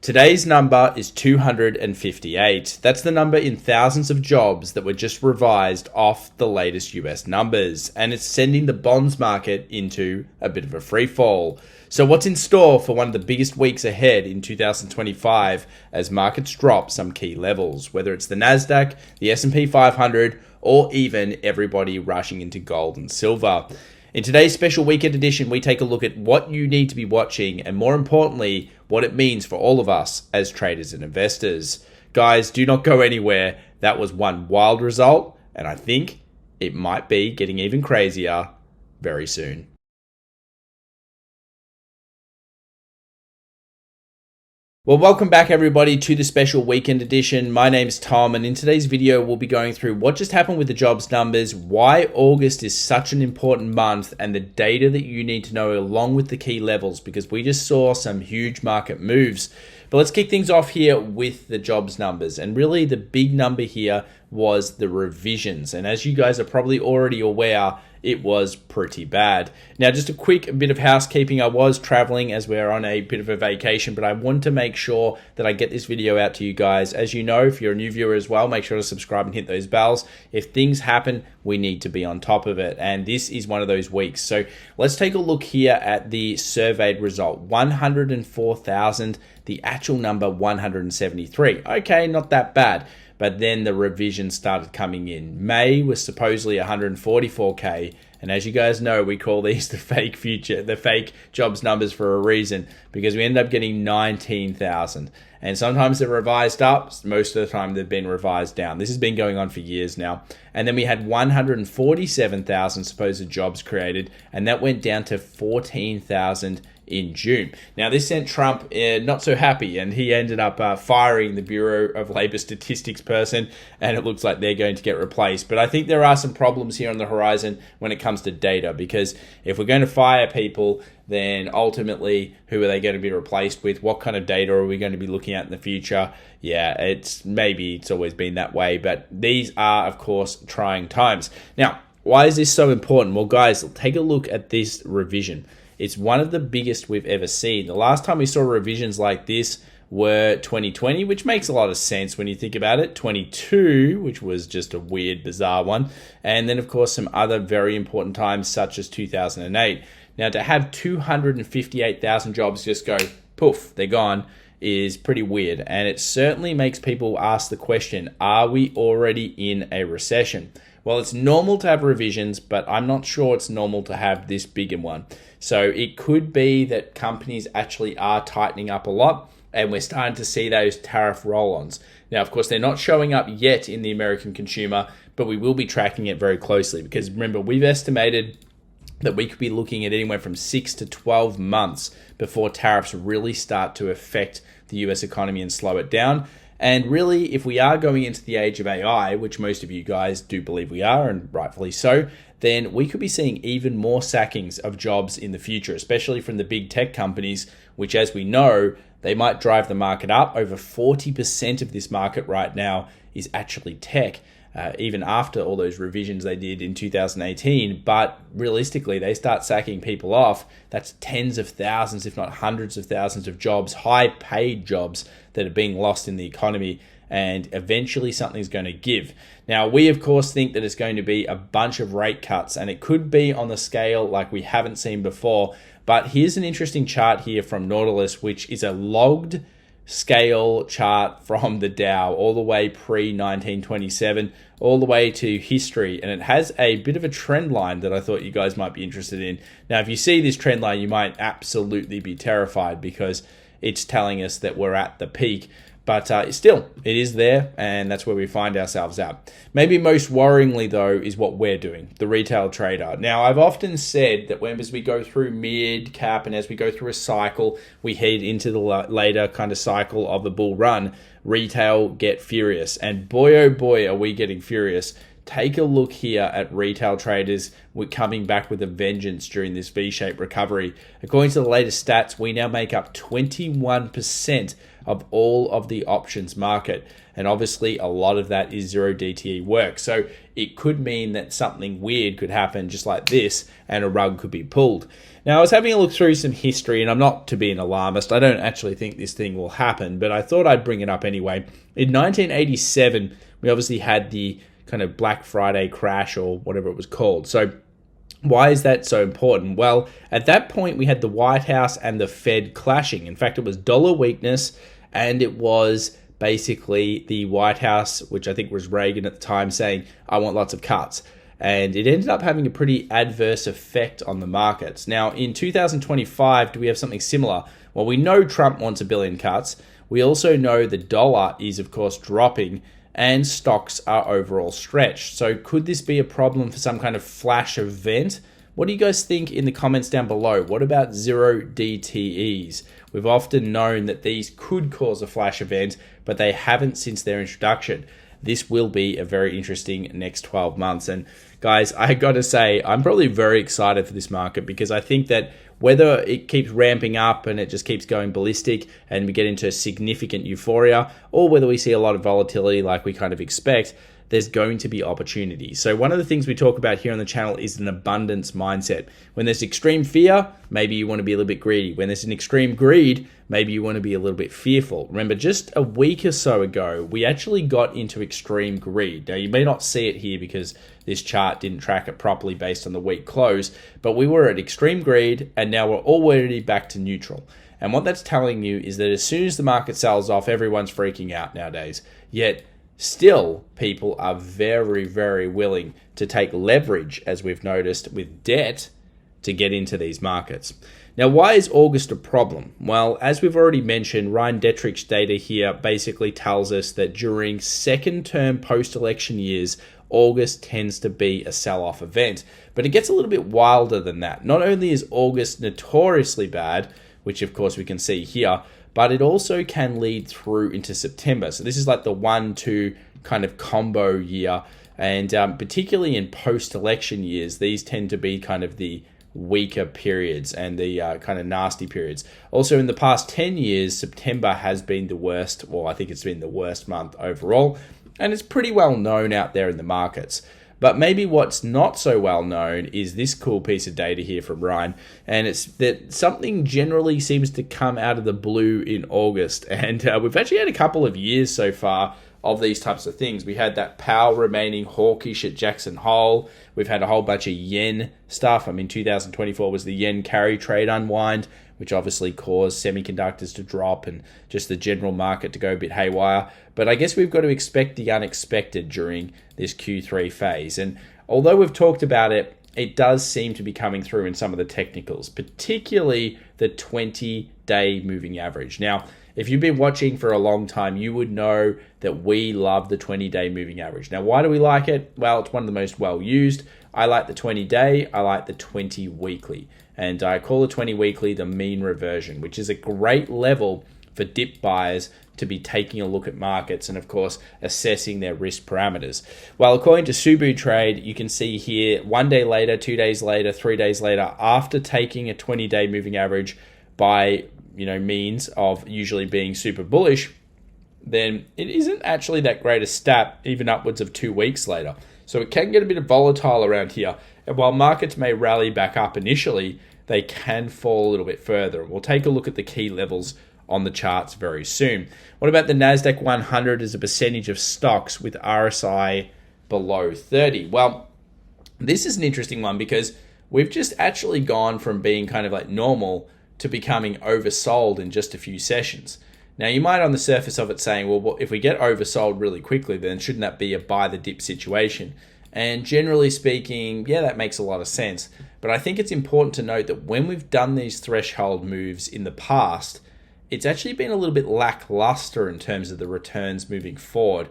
Today's number is 258. That's the number in thousands of jobs that were just revised off the latest US numbers, and it's sending the bonds market into a bit of a free fall. So what's in store for one of the biggest weeks ahead in 2025 as markets drop some key levels, whether it's the Nasdaq, the S&P 500, or even everybody rushing into gold and silver? In today's special weekend edition, we take a look at what you need to be watching and, more importantly, what it means for all of us as traders and investors. Guys, do not go anywhere. That was one wild result, and I think it might be getting even crazier very soon. Well, welcome back everybody to the special weekend edition. My name's Tom, and in today's video, we'll be going through what just happened with the jobs numbers, why August is such an important month, and the data that you need to know along with the key levels, because we just saw some huge market moves. But let's kick things off here with the jobs numbers. And really the big number here was the revisions. And as you guys are probably already aware, it was pretty bad. Now, just a quick bit of housekeeping. I was traveling as we're on a bit of a vacation, but I want to make sure that I get this video out to you guys. As you know, if you're a new viewer as well, make sure to subscribe and hit those bells. If things happen, we need to be on top of it. And this is one of those weeks. So let's take a look here at the surveyed result. 104,000, the actual number 173. Okay, not that bad. But then the revision started coming in. May was supposedly 144K. And as you guys know, we call these the fake jobs numbers for a reason, because we end up getting 19,000. And sometimes they're revised up. Most of the time they've been revised down. This has been going on for years now. And then we had 147,000 supposed jobs created, and that went down to 14,000 in June. Now, this sent Trump not so happy, and he ended up firing the Bureau of Labor Statistics person, and it looks like they're going to get replaced. But I think there are some problems here on the horizon when it comes to data, because if we're going to fire people, then ultimately, who are they going to be replaced with? What kind of data are we going to be looking at in the future? Yeah, it's always been that way, but these are, of course, trying times. Now, why is this so important? Well, guys, take a look at this revision. It's one of the biggest we've ever seen. The last time we saw revisions like this were 2020, which makes a lot of sense when you think about it. 22, which was just a weird, bizarre one. And then, of course, some other very important times, such as 2008. Now, to have 258,000 jobs just go, poof, they're gone, is pretty weird. And it certainly makes people ask the question, are we already in a recession? Well, it's normal to have revisions, but I'm not sure it's normal to have this big in one. So it could be that companies actually are tightening up a lot, and we're starting to see those tariff roll-ons. Now, of course, they're not showing up yet in the American consumer, but we will be tracking it very closely, because remember, we've estimated that we could be looking at anywhere from 6 to 12 months before tariffs really start to affect the US economy and slow it down. And really, if we are going into the age of AI, which most of you guys do believe we are, and rightfully so, then we could be seeing even more sackings of jobs in the future, especially from the big tech companies, which, as we know, they might drive the market up. Over 40% of this market right now is actually tech, even after all those revisions they did in 2018. But realistically, they start sacking people off. That's tens of thousands, if not hundreds of thousands of jobs, high-paid jobs that are being lost in the economy, and eventually something's going to give. Now, we of course think that it's going to be a bunch of rate cuts, and it could be on the scale like we haven't seen before. But here's an interesting chart here from Nautilus, which is a logged scale chart from the Dow all the way pre-1927 all the way to history, and it has a bit of a trend line that I thought you guys might be interested in. Now, if you see this trend line, you might absolutely be terrified, because it's telling us that we're at the peak. But still, it is there, and that's where we find ourselves at. Maybe most worryingly, though, is what we're doing, the retail trader. Now, I've often said that as we go through mid-cap and as we go through a cycle, we head into the later kind of cycle of the bull run, retail get furious. And boy, oh boy, are we getting furious. take a look here at retail traders. We're coming back with a vengeance during this V-shaped recovery. According to the latest stats, we now make up 21% of all of the options market. And obviously a lot of that is 0DTE work. So it could mean that something weird could happen just like this and a rug could be pulled. Now, I was having a look through some history, and I'm not to be an alarmist. I don't actually think this thing will happen, but I thought I'd bring it up anyway. In 1987, we obviously had the kind of Black Friday crash or whatever it was called. So why is that so important? Well, at that point, we had the White House and the Fed clashing. In fact, it was dollar weakness, and it was basically the White House, which I think was Reagan at the time, saying, I want lots of cuts. And it ended up having a pretty adverse effect on the markets. Now, in 2025, do we have something similar? Well, we know Trump wants 1 billion cuts. We also know the dollar is, of course, dropping, and stocks are overall stretched. So could this be a problem for some kind of flash event? What do you guys think in the comments down below? What about 0DTEs? We've often known that these could cause a flash event, but they haven't since their introduction. This will be a very interesting next 12 months. And guys, I got to say, I'm probably very excited for this market because I think that whether it keeps ramping up and it just keeps going ballistic and we get into significant euphoria, or whether we see a lot of volatility like we kind of expect, there's going to be opportunity. So one of the things we talk about here on the channel is an abundance mindset. When there's extreme fear, maybe you want to be a little bit greedy. When there's an extreme greed, maybe you want to be a little bit fearful. Remember, just a week or so ago, we actually got into extreme greed. Now, you may not see it here because this chart didn't track it properly based on the week close, but we were at extreme greed, and now we're already back to neutral. And what that's telling you is that as soon as the market sells off, everyone's freaking out nowadays. Yet, still, people are very, very willing to take leverage, as we've noticed with debt, to get into these markets. Now, why is August a problem? Well, as we've already mentioned, Ryan Detrich's data here basically tells us that during second-term post-election years, August tends to be a sell-off event. But it gets a little bit wilder than that. Not only is August notoriously bad, which of course we can see here, but it also can lead through into September. So this is like the 1-2 kind of combo year. And particularly in post-election years, these tend to be kind of the weaker periods and the kind of nasty periods. Also, in the past 10 years, September has been the worst. Well, I think it's been the worst month overall. And it's pretty well known out there in the markets. But maybe what's not so well known is this cool piece of data here from Ryan. And it's that something generally seems to come out of the blue in August. And we've actually had a couple of years so far of these types of things. We had that Powell remaining hawkish at Jackson Hole. We've had a whole bunch of yen stuff. I mean, 2024 was the yen carry trade unwind, which obviously caused semiconductors to drop and just the general market to go a bit haywire. But I guess we've got to expect the unexpected during this Q3 phase. And although we've talked about it, it does seem to be coming through in some of the technicals, particularly the 20-day moving average. Now, if you've been watching for a long time, you would know that we love the 20-day moving average. Now, why do we like it? Well, it's one of the most well-used. I like the 20-day. I like the 20-weekly. And I call the 20-weekly the mean reversion, which is a great level for dip buyers to be taking a look at markets and, of course, assessing their risk parameters. Well, according to Subu Trade, you can see here 1 day later, 2 days later, 3 days later, after taking a 20-day moving average by means of usually being super bullish, then it isn't actually that great a stat even upwards of 2 weeks later. So it can get a bit volatile around here. And while markets may rally back up initially, they can fall a little bit further. We'll take a look at the key levels on the charts very soon. What about the NASDAQ 100 as a percentage of stocks with RSI below 30? Well, this is an interesting one because we've just actually gone from being kind of like normal to becoming oversold in just a few sessions. Now, you might on the surface of it saying, well, if we get oversold really quickly, then shouldn't that be a buy the dip situation? And generally speaking, yeah, that makes a lot of sense. But I think it's important to note that when we've done these threshold moves in the past, it's actually been a little bit lackluster in terms of the returns moving forward.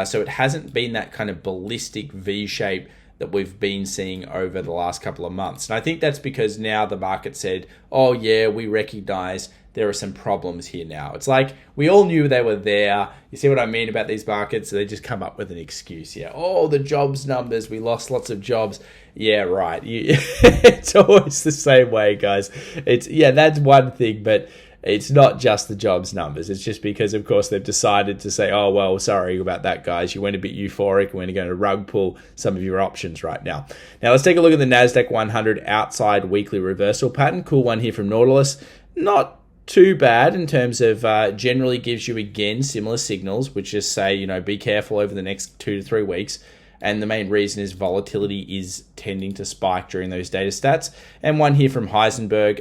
So it hasn't been that kind of ballistic V shape that we've been seeing over the last couple of months. And I think that's because now the market said, oh yeah, we recognize there are some problems here now. It's like we all knew they were there. You see what I mean about these markets? They just come up with an excuse. Yeah, oh, the jobs numbers, we lost lots of jobs. Yeah, right. It's always the same way, guys. That's one thing, but it's not just the jobs numbers. It's just because, of course, they've decided to say, oh, well, sorry about that, guys. You went a bit euphoric. We're going to rug pull some of your options right now. Now, let's take a look at the NASDAQ 100 outside weekly reversal pattern. Cool one here from Nautilus. Not too bad in terms of generally gives you, again, similar signals, which just say, be careful over the next 2 to 3 weeks. And the main reason is volatility is tending to spike during those data stats. And one here from Heisenberg,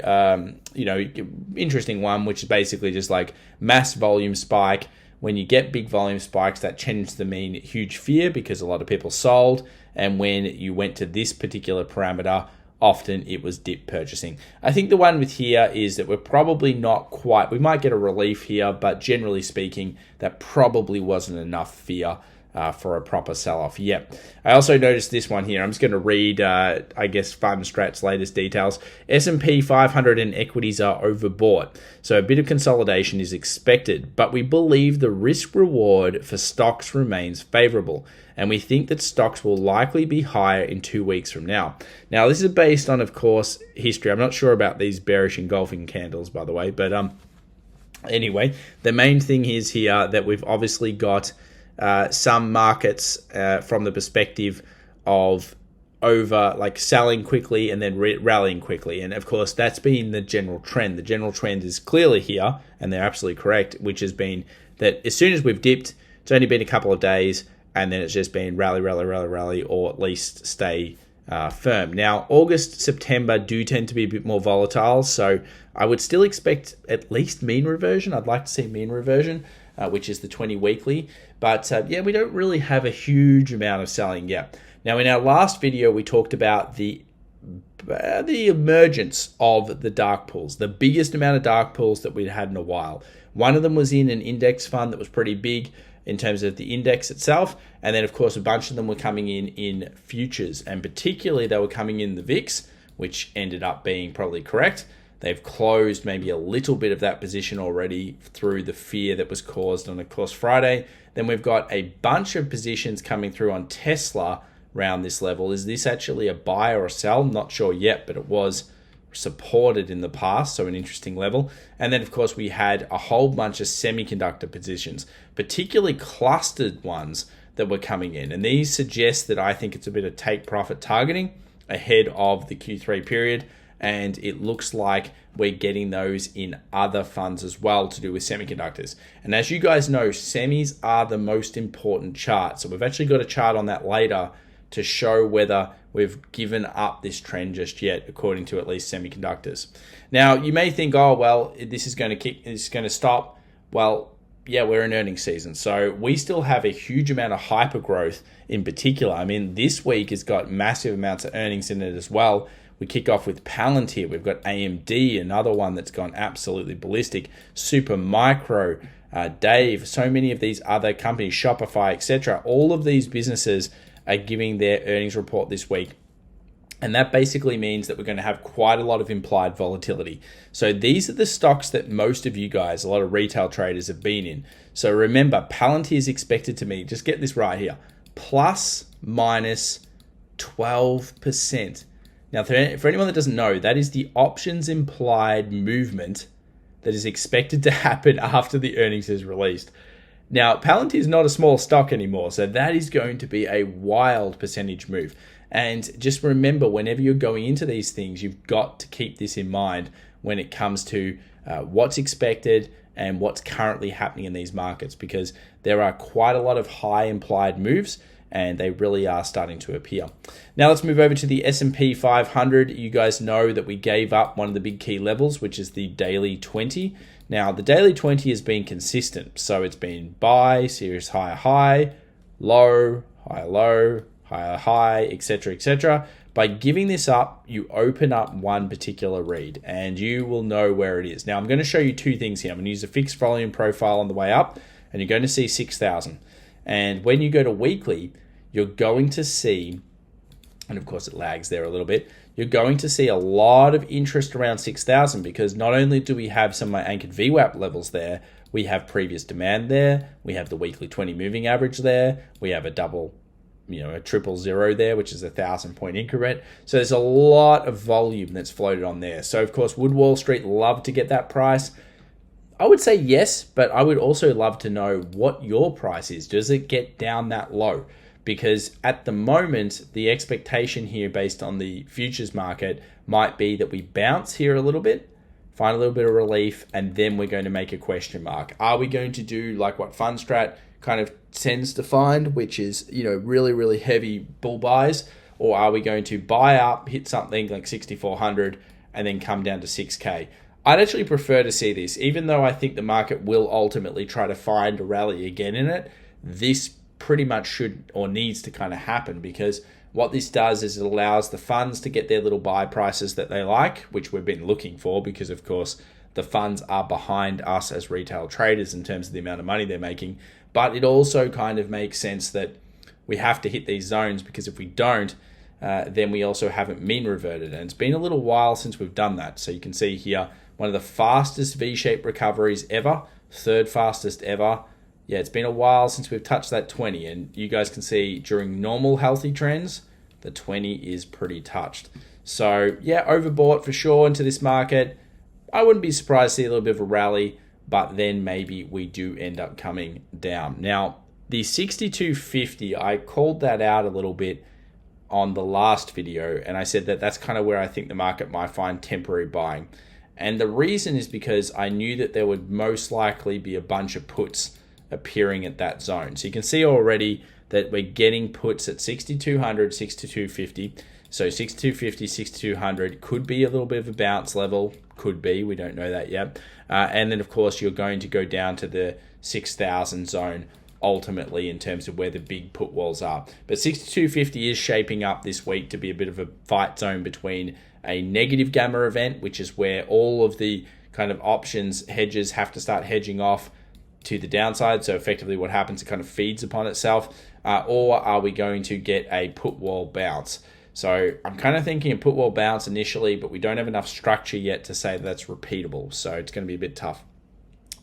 interesting one, which is basically just like mass volume spike. When you get big volume spikes, that tends to mean huge fear because a lot of people sold. And when you went to this particular parameter, often it was dip purchasing. I think the one with here is that we're probably not quite, we might get a relief here, but generally speaking, that probably wasn't enough fear for a proper sell-off. Yep. I also noticed this one here. I'm just going to read, FundStrat's latest details. S&P 500 and equities are overbought, so a bit of consolidation is expected, but we believe the risk-reward for stocks remains favorable, and we think that stocks will likely be higher in 2 weeks from now. Now, this is based on, of course, history. I'm not sure about these bearish engulfing candles, by the way, but anyway, the main thing is here that we've obviously got some markets from the perspective of selling quickly and then rallying quickly. And of course, that's been the general trend. The general trend is clearly here, and they're absolutely correct, which has been that as soon as we've dipped, it's only been a couple of days, and then it's just been rally, or at least stay firm. Now, August, September do tend to be a bit more volatile, so I would still expect at least mean reversion. I'd like to see mean reversion, which is the 20 weekly. But we don't really have a huge amount of selling yet. Now, in our last video, we talked about the emergence of the dark pools, the biggest amount of dark pools that we'd had in a while. One of them was in an index fund that was pretty big in terms of the index itself. And then, of course, a bunch of them were coming in futures. And particularly, they were coming in the VIX, which ended up being probably correct. They've closed maybe a little bit of that position already through the fear that was caused on, of course, Friday. Then we've got a bunch of positions coming through on Tesla around this level. Is this actually a buy or a sell? Not sure yet, but it was supported in the past, so an interesting level. And then, of course, we had a whole bunch of semiconductor positions, particularly clustered ones that were coming in. And these suggest that I think it's a bit of take profit targeting ahead of the Q3 period. And it looks like we're getting those in other funds as well to do with semiconductors. And as you guys know, semis are the most important chart. So we've actually got a chart on that later to show whether we've given up this trend just yet, according to at least semiconductors. Now, you may think, oh, well, this is going to stop. Well, yeah, we're in earnings season. So we still have a huge amount of hyper growth in particular. I mean, this week has got massive amounts of earnings in it as well. We kick off with Palantir. We've got AMD, another one that's gone absolutely ballistic. Supermicro, Dave, so many of these other companies, Shopify, etc. All of these businesses are giving their earnings report this week. And that basically means that we're going to have quite a lot of implied volatility. So these are the stocks that most of you guys, a lot of retail traders, have been in. So remember, Palantir is expected to be, just get this right here, plus minus 12%. Now, for anyone that doesn't know, that is the options implied movement that is expected to happen after the earnings is released. Now, Palantir is not a small stock anymore, so that is going to be a wild percentage move. And just remember, whenever you're going into these things, you've got to keep this in mind when it comes to what's expected and what's currently happening in these markets, because there are quite a lot of high implied moves, and they really are starting to appear. Now let's move over to the S&P 500. You guys know that we gave up one of the big key levels, which is the daily 20. Now the daily 20 has been consistent. So it's been buy, serious higher high, low, higher high, etc., etc. By giving this up, you open up one particular read and you will know where it is. Now I'm going to show you two things here. I'm going to use a fixed volume profile on the way up, and you're going to see 6,000. And when you go to weekly, you're going to see, and of course it lags there a little bit, you're going to see a lot of interest around 6,000 because not only do we have some of my anchored VWAP levels there, we have previous demand there, we have the weekly 20 moving average there, we have a double, a triple zero there, which is a 1,000-point increment. So there's a lot of volume that's floated on there. So of course, would Wall Street love to get that price? I would say yes, but I would also love to know what your price is. Does it get down that low? Because at the moment, the expectation here based on the futures market might be that we bounce here a little bit, find a little bit of relief, and then we're going to make a question mark. Are we going to do like what FundStrat kind of tends to find, which is, really, really heavy bull buys, or are we going to buy up, hit something like 6,400, and then come down to 6K? I'd actually prefer to see this, even though I think the market will ultimately try to find a rally again in it. This pretty much should or needs to kind of happen, because what this does is it allows the funds to get their little buy prices that they like, which we've been looking for, because of course the funds are behind us as retail traders in terms of the amount of money they're making. But it also kind of makes sense that we have to hit these zones, because if we don't, then we also haven't mean reverted. And it's been a little while since we've done that. So you can see here, one of the fastest V-shaped recoveries ever, third fastest ever. Yeah, it's been a while since we've touched that 20. And you guys can see during normal healthy trends, the 20 is pretty touched. So yeah, overbought for sure into this market. I wouldn't be surprised to see a little bit of a rally, but then maybe we do end up coming down. Now, the 62.50, I called that out a little bit on the last video, and I said that that's kind of where I think the market might find temporary buying. And the reason is because I knew that there would most likely be a bunch of puts appearing at that zone. So you can see already that we're getting puts at 6,200, 6,250. So 6,250, 6,200 could be a little bit of a bounce level. Could be, we don't know that yet. And then of course you're going to go down to the 6,000 zone ultimately in terms of where the big put walls are. But 6,250 is shaping up this week to be a bit of a fight zone between a negative gamma event, which is where all of the kind of options hedges have to start hedging off to the downside. So effectively what happens, it kind of feeds upon itself. Or are we going to get a put wall bounce? So I'm kind of thinking a put wall bounce initially, but we don't have enough structure yet to say that's repeatable. So it's going to be a bit tough.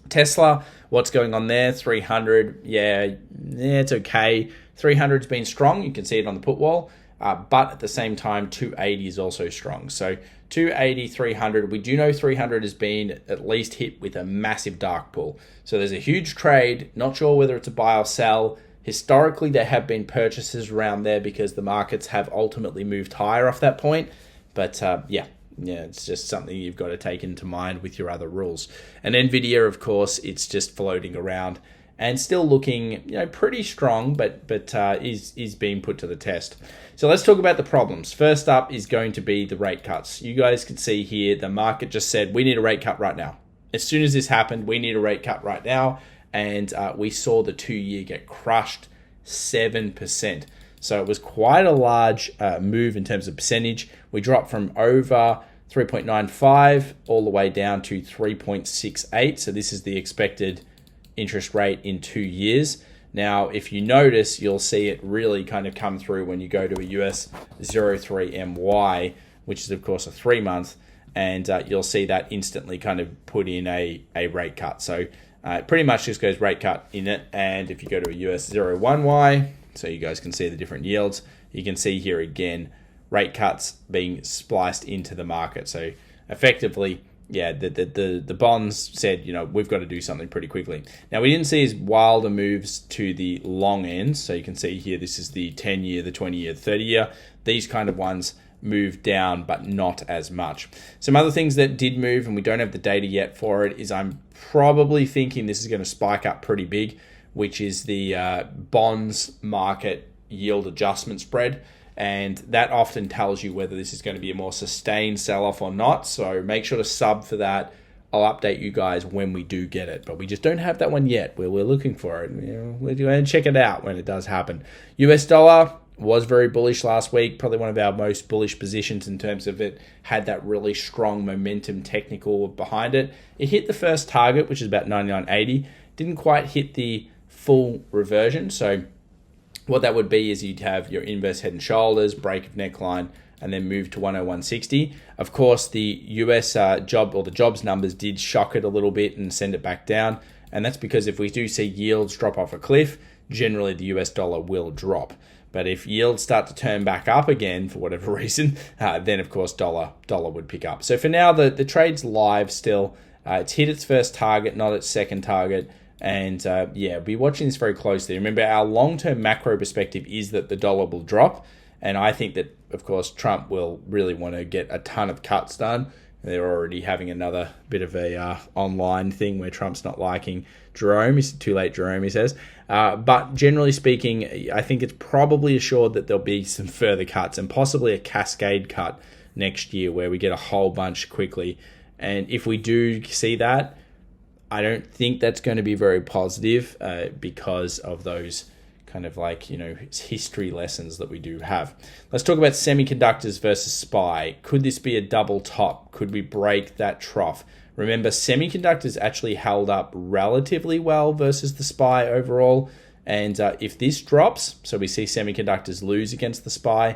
Tesla, what's going on there? 300, yeah, it's okay. 300's been strong. You can see it on the put wall. But at the same time, 280 is also strong. So 280, 300, we do know 300 has been at least hit with a massive dark pull. So there's a huge trade, not sure whether it's a buy or sell. Historically, there have been purchases around there because the markets have ultimately moved higher off that point. But yeah, it's just something you've got to take into mind with your other rules. And NVIDIA, of course, it's just floating around and still looking, pretty strong, but is being put to the test. So let's talk about the problems. First up is going to be the rate cuts. You guys can see here, the market just said, we need a rate cut right now. As soon as this happened, we need a rate cut right now. And we saw the 2-year get crushed 7%. So it was quite a large move in terms of percentage. We dropped from over 3.95 all the way down to 3.68. So this is the expected interest rate in 2 years. Now, if you notice, you'll see it really kind of come through when you go to a US 03MY, which is of course a 3-month, and you'll see that instantly kind of put in a rate cut. So it pretty much just goes rate cut in it. And if you go to a US 01Y, so you guys can see the different yields, you can see here again, rate cuts being spliced into the market. So effectively, yeah, the bonds said, we've got to do something pretty quickly. Now, we didn't see as wilder moves to the long end. So you can see here, this is the 10-year, the 20-year, 30-year. These kind of ones moved down, but not as much. Some other things that did move, and we don't have the data yet for it, is I'm probably thinking this is going to spike up pretty big, which is the bonds market yield adjustment spread. And that often tells you whether this is going to be a more sustained sell-off or not. So make sure to sub for that. I'll update you guys when we do get it. But we just don't have that one yet. We're looking for it. We're going to check it out when it does happen. US dollar was very bullish last week. Probably one of our most bullish positions in terms of it had that really strong momentum technical behind it. It hit the first target, which is about 99.80. Didn't quite hit the full reversion. So What that would be is you'd have your inverse head and shoulders, break of neckline, and then move to 101.60. Of course, the US jobs numbers did shock it a little bit and send it back down. And that's because if we do see yields drop off a cliff, generally the US dollar will drop. But if yields start to turn back up again for whatever reason, then of course dollar would pick up. So for now, the trade's live still. It's hit its first target, not its second target. And yeah, be watching this very closely. Remember, our long-term macro perspective is that the dollar will drop. And I think that, of course, Trump will really want to get a ton of cuts done. They're already having another bit of a online thing where Trump's not liking Jerome. It's too late, Jerome, he says. But generally speaking, I think it's probably assured that there'll be some further cuts and possibly a cascade cut next year where we get a whole bunch quickly. And if we do see that, I don't think that's going to be very positive because of those kind of like, history lessons that we do have. Let's talk about semiconductors versus SPY. Could this be a double top? Could we break that trough? Remember, semiconductors actually held up relatively well versus the SPY overall. And if this drops, so we see semiconductors lose against the SPY,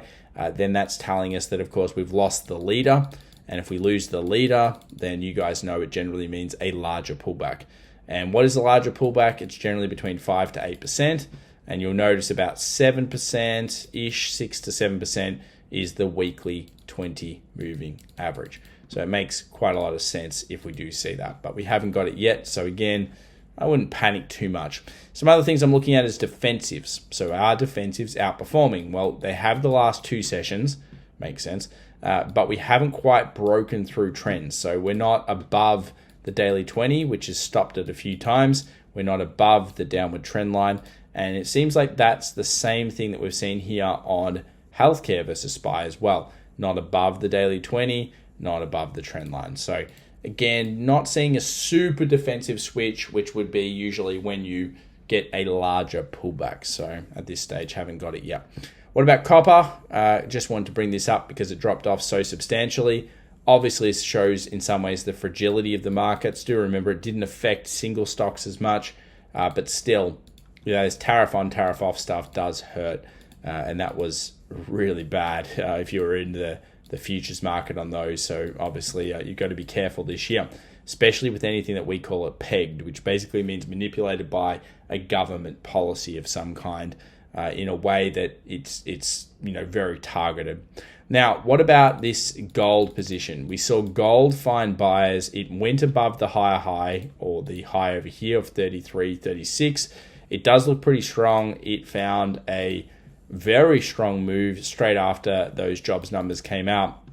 then that's telling us that, of course, we've lost the leader. And if we lose the leader, then you guys know it generally means a larger pullback. And what is a larger pullback? It's generally between 5 to 8%. And you'll notice about 7%-ish, 6 to 7% is the weekly 20 moving average. So it makes quite a lot of sense if we do see that. But we haven't got it yet. So again, I wouldn't panic too much. Some other things I'm looking at is defensives. So are defensives outperforming? Well, they have the last 2 sessions. Makes sense. But we haven't quite broken through trends. So we're not above the daily 20, which has stopped it a few times. We're not above the downward trend line. And it seems like that's the same thing that we've seen here on healthcare versus SPY as well. Not above the daily 20, not above the trend line. So again, not seeing a super defensive switch, which would be usually when you get a larger pullback. So at this stage, haven't got it yet. What about copper? Just wanted to bring this up because it dropped off so substantially. Obviously, it shows in some ways the fragility of the markets. Do remember it didn't affect single stocks as much, but still, this tariff on, tariff off stuff does hurt, and that was really bad if you were in the futures market on those. So obviously, you've got to be careful this year, especially with anything that we call it pegged, which basically means manipulated by a government policy of some kind in a way that it's very targeted. Now, what about this gold position? We saw gold find buyers. It went above the higher high, or the high over here of 33.36. It does look pretty strong. It found a very strong move straight after those jobs numbers came out.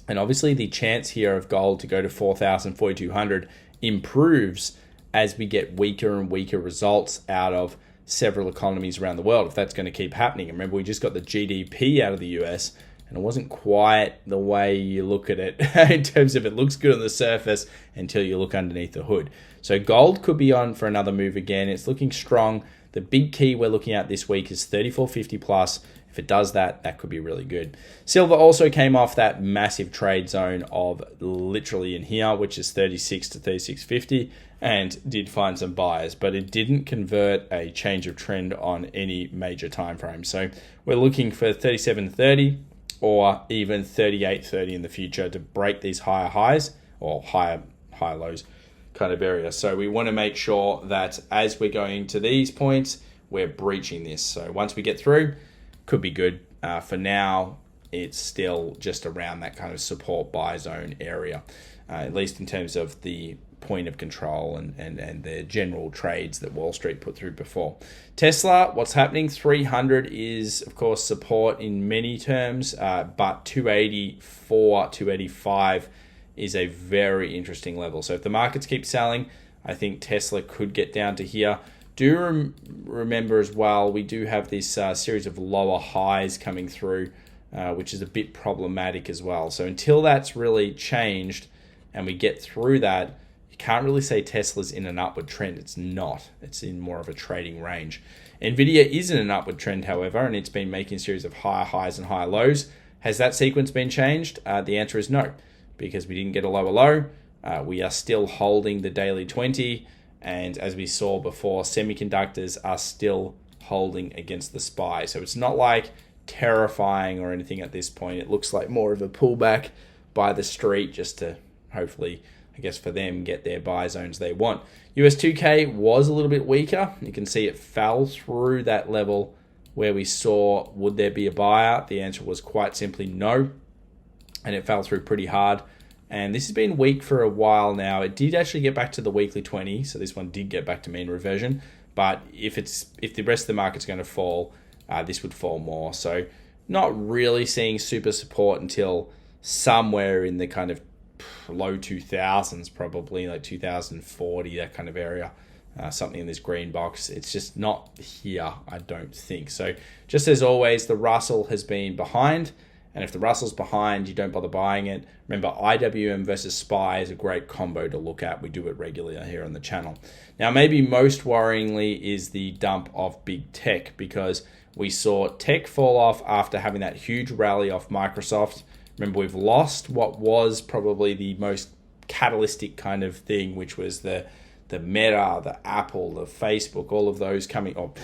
And obviously the chance here of gold to go to 4,000, 4,200 improves as we get weaker and weaker results out of several economies around the world, if that's going to keep happening. And remember, we just got the GDP out of the US, and it wasn't quite the way you look at it in terms of it looks good on the surface until you look underneath the hood. So gold could be on for another move again. It's looking strong. The big key we're looking at this week is 34.50 plus. If it does that, that could be really good. Silver also came off that massive trade zone of literally in here, which is 36 to 36.50, and did find some buyers, but it didn't convert a change of trend on any major time frame. So we're looking for 37.30 or even 38.30 in the future to break these higher highs or higher lows kind of area. So we want to make sure that as we're going to these points, we're breaching this. So once we get through, could be good. For now, it's still just around that kind of support buy zone area, at least in terms of the point of control and the general trades that Wall Street put through before. Tesla, what's happening? 300 is, of course, support in many terms, but 284, 285 is a very interesting level. So if the markets keep selling, I think Tesla could get down to here. Do remember as well, we do have this series of lower highs coming through, which is a bit problematic as well. So until that's really changed and we get through that, you can't really say Tesla's in an upward trend. It's not. It's in more of a trading range. Nvidia is in an upward trend, however, and it's been making a series of higher highs and higher lows. Has that sequence been changed? The answer is no, because we didn't get a lower low. We are still holding the daily 20. And as we saw before, semiconductors are still holding against the SPY. So it's not like terrifying or anything at this point. It looks like more of a pullback by the street just to hopefully, I guess for them, get their buy zones they want. US 2K was a little bit weaker. You can see it fell through that level where we saw, would there be a buyout? The answer was quite simply no. And it fell through pretty hard. And this has been weak for a while now. It did actually get back to the weekly 20. So this one did get back to mean reversion. But if the rest of the market's going to fall, this would fall more. So not really seeing super support until somewhere in the kind of low 2000s, probably like 2040, that kind of area. Something in this green box. It's just not here, I don't think. So just as always, the Russell has been behind. And if the Russell's behind, you don't bother buying it. Remember, IWM versus SPY is a great combo to look at. We do it regularly here on the channel. Now, maybe most worryingly is the dump of big tech, because we saw tech fall off after having that huge rally off Microsoft. Remember, we've lost what was probably the most catalytic kind of thing, which was the Meta, the Apple, the Facebook, all of those coming. Oh,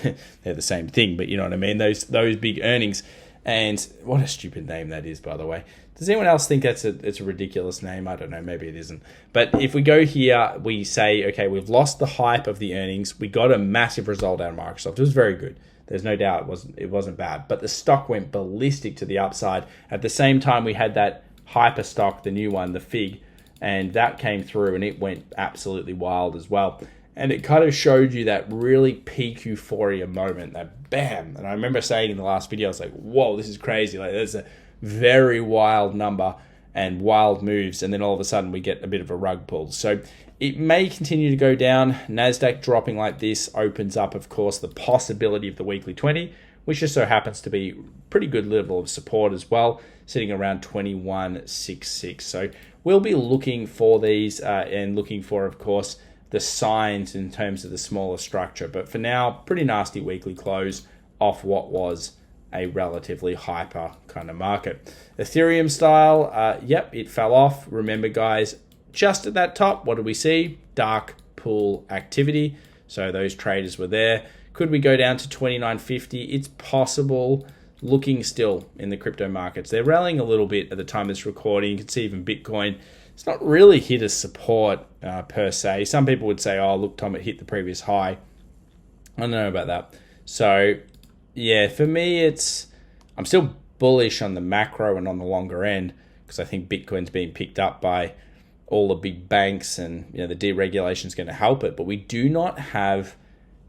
they're the same thing, but you know what I mean? Those big earnings. And what a stupid name that is, by the way. Does anyone else think it's a ridiculous name? I don't know. Maybe it isn't. But if we go here, we say, okay, we've lost the hype of the earnings. We got a massive result out of Microsoft. It was very good. There's no doubt it wasn't bad. But the stock went ballistic to the upside. At the same time, we had that hyper stock, the new one, the FIG, and that came through and it went absolutely wild as well. And it kind of showed you that really peak euphoria moment, that bam. And I remember saying in the last video, I was like, whoa, this is crazy. Like, there's a very wild number and wild moves. And then all of a sudden we get a bit of a rug pull. So it may continue to go down. NASDAQ dropping like this opens up, of course, the possibility of the weekly 20, which just so happens to be pretty good level of support as well, sitting around 21.66. So we'll be looking for these and looking for, of course, the signs in terms of the smaller structure. But for now, pretty nasty weekly close off what was a relatively hyper kind of market. Ethereum style, yep, it fell off. Remember, guys, just at that top, what did we see? Dark pool activity. So those traders were there. Could we go down to 29.50? It's possible. Looking still in the crypto markets. They're rallying a little bit at the time of this recording. You can see even Bitcoin, it's not really hit a support per se. Some people would say, oh, look, Tom, it hit the previous high. I don't know about that. So, yeah, for me, I'm still bullish on the macro and on the longer end, because I think Bitcoin's being picked up by all the big banks, and the deregulation is going to help it. But we do not have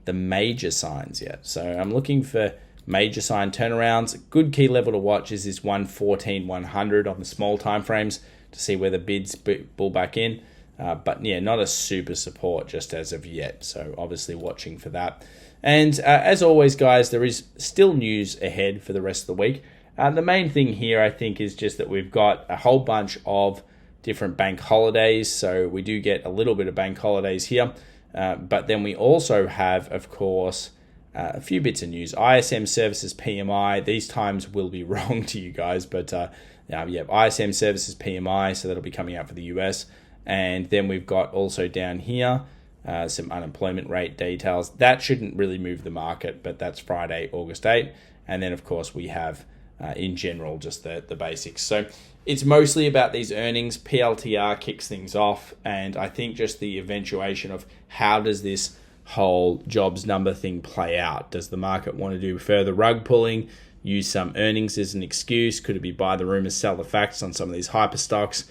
the major signs yet. So I'm looking for major sign turnarounds. A good key level to watch is this 114,100 on the small time frames, to see where the bids pull back in. But yeah, not a super support just as of yet. So obviously watching for that. And as always, guys, there is still news ahead for the rest of the week. The main thing here, I think, is just that we've got a whole bunch of different bank holidays. So we do get a little bit of bank holidays here. But then we also have, of course, a few bits of news. ISM services PMI. These times will be wrong to you guys, but ISM services PMI, so that'll be coming out for the US. And then we've got also down here some unemployment rate details. That shouldn't really move the market, but that's Friday, August 8th. And then, of course, we have, in general, just the basics. So it's mostly about these earnings. PLTR kicks things off, and I think just the eventuation of how does this whole jobs number thing play out? Does the market want to do further rug pulling, use some earnings as an excuse? Could it be buy the rumors, sell the facts on some of these hyper stocks?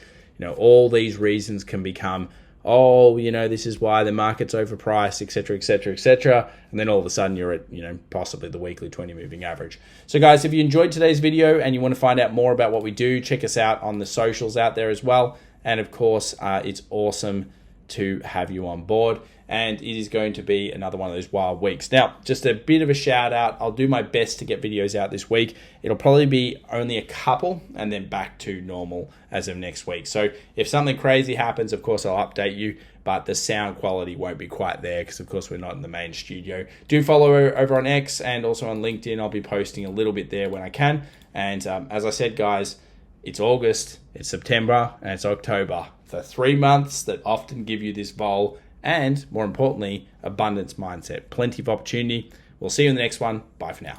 All these reasons can become, this is why the market's overpriced, etc., etc., etc. And then all of a sudden you're at, possibly the weekly 20 moving average. So guys, if you enjoyed today's video and you want to find out more about what we do, check us out on the socials out there as well. And of course, it's awesome to have you on board. And it is going to be another one of those wild weeks. Now, just a bit of a shout out. I'll do my best to get videos out this week. It'll probably be only a couple and then back to normal as of next week. So if something crazy happens, of course, I'll update you, but the sound quality won't be quite there because, of course, we're not in the main studio. Do follow over on X and also on LinkedIn. I'll be posting a little bit there when I can. And as I said, guys, it's August, it's September, and it's October. For 3 months that often give you this vol and, more importantly, abundance mindset. Plenty of opportunity. We'll see you in the next one. Bye for now.